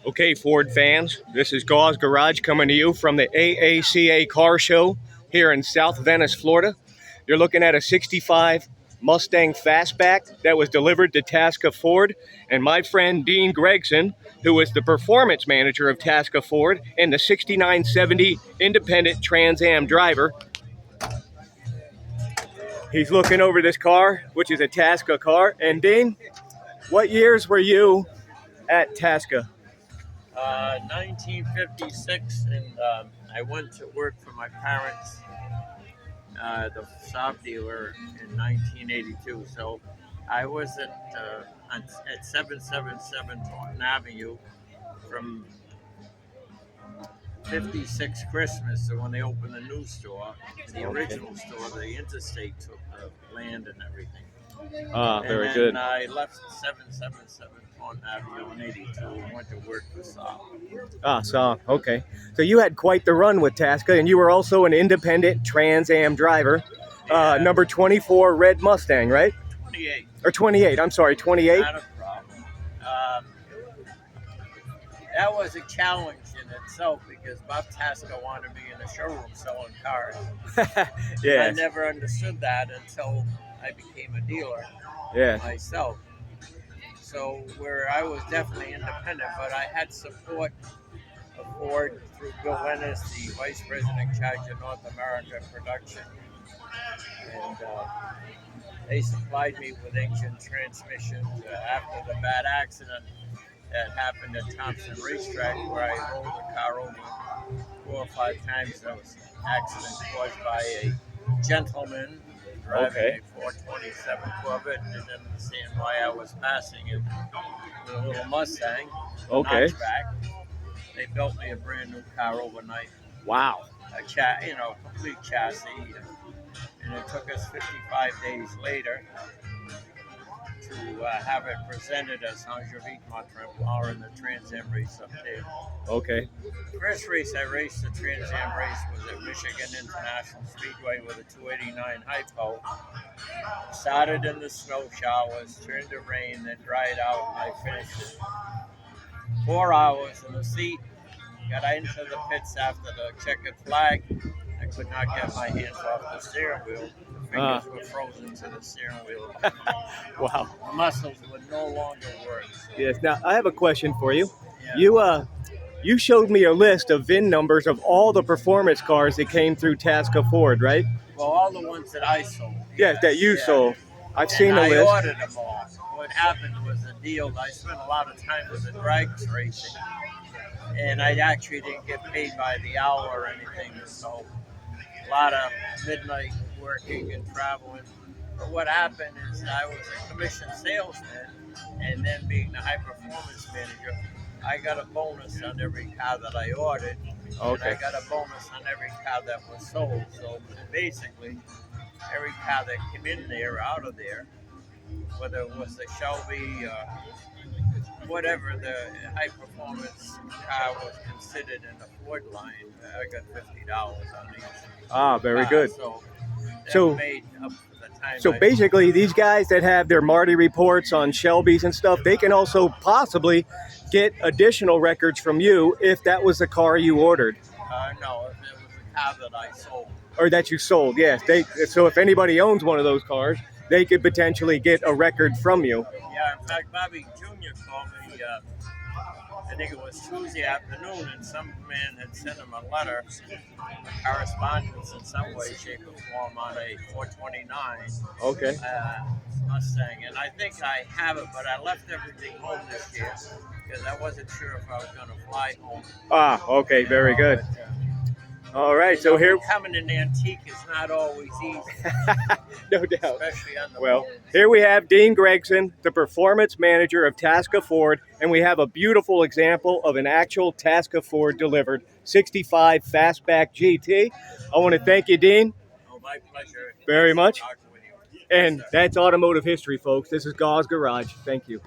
Okay, Ford fans, this is Gause Garage coming to you from the AACA Car Show here in South Venice, Florida. You're looking at a 65 Mustang Fastback that was delivered to Tasca Ford, and my friend Dean Gregson, who is the performance manager of Tasca Ford and the 6970 independent Trans Am driver. He's looking over this car, which is a Tasca car. And Dean, what years were you at Tasca? 1956, and I went to work for my parents, the Saab dealer, in 1982. So I was at 777 Taunton Avenue from 56 Christmas, so when they opened the new store, the original store, the interstate took the land and everything. Very and good. then I left 777 Taunton Avenue in 82 and went to work for Saab. So, okay. So you had quite the run with Tasca, and you were also an independent Trans Am driver. Number 24 red Mustang, right? 28. Or 28, I'm sorry, 28? Not a problem. That was a challenge in itself because Bob Tasca wanted me in the showroom selling cars. Yeah. I never understood that until I became a dealer myself. So where I was definitely independent, but I had support of Ford through Bill Ennis, the vice president in charge of North America production. And they supplied me with engine transmissions after the bad accident that happened at Thompson Racetrack, where I rolled the car over 4 or 5 times. That was an accident caused by a gentleman driving a 427 Corvette and didn't understand why I was passing it with a little Mustang. Notchback. They built me a brand new car overnight. Wow. A complete chassis. And it took us 55 days later to have it presented as Angevik Montreal in the Trans Am race up there. Okay. The first race I raced, the Trans Am race, was at Michigan International Speedway with a 289 hypo. Started in the snow showers, turned to rain, then dried out, and I finished it. 4 hours in the seat. Got into the pits after the checkered flag. I could not get my hands off the steering wheel. The fingers were frozen to the steering wheel. Wow. The muscles would no longer work. So. Yes. Now, I have a question for you. Yeah. You showed me a list of VIN numbers of all the performance cars that came through Tasca Ford, right? Well, all the ones that I sold. Yes, that you sold. I've seen the list. I ordered them all. What happened was a deal. I spent a lot of time with the drags racing. And I actually didn't get paid by the hour or anything, so a lot of midnight working and traveling. But what happened is I was a commission salesman, and then being the high performance manager, I got a bonus on every car that I ordered, and I got a bonus on every car that was sold. So basically, every car that came in there, out of there, whether it was the Shelby, whatever the high performance car was considered in the Ford line, I got $50 on each. Very good. So made up for the time. So basically, these guys that have their Marty reports on Shelbys and stuff, they can also possibly get additional records from you if that was the car you ordered. No, if it was a car that I sold. Or that you sold, yes. So if anybody owns one of those cars, they could potentially get a record from you. Yeah, in fact, Bobby Jr. called me, I think it was Tuesday afternoon, and some man had sent him a letter, a correspondence in some way, shape, or form on a 429 Mustang. And I think I have it, but I left everything home this year because I wasn't sure if I was going to fly home. Very good. All right, so here... Becoming an antique is not always easy. No doubt. Especially on the Well, here we have Dean Gregson, the performance manager of Tasca Ford, and we have a beautiful example of an actual Tasca Ford delivered 65 Fastback GT. I want to thank you, Dean. Oh, my pleasure. Very much. And that's automotive history, folks. This is Gause Garage. Thank you.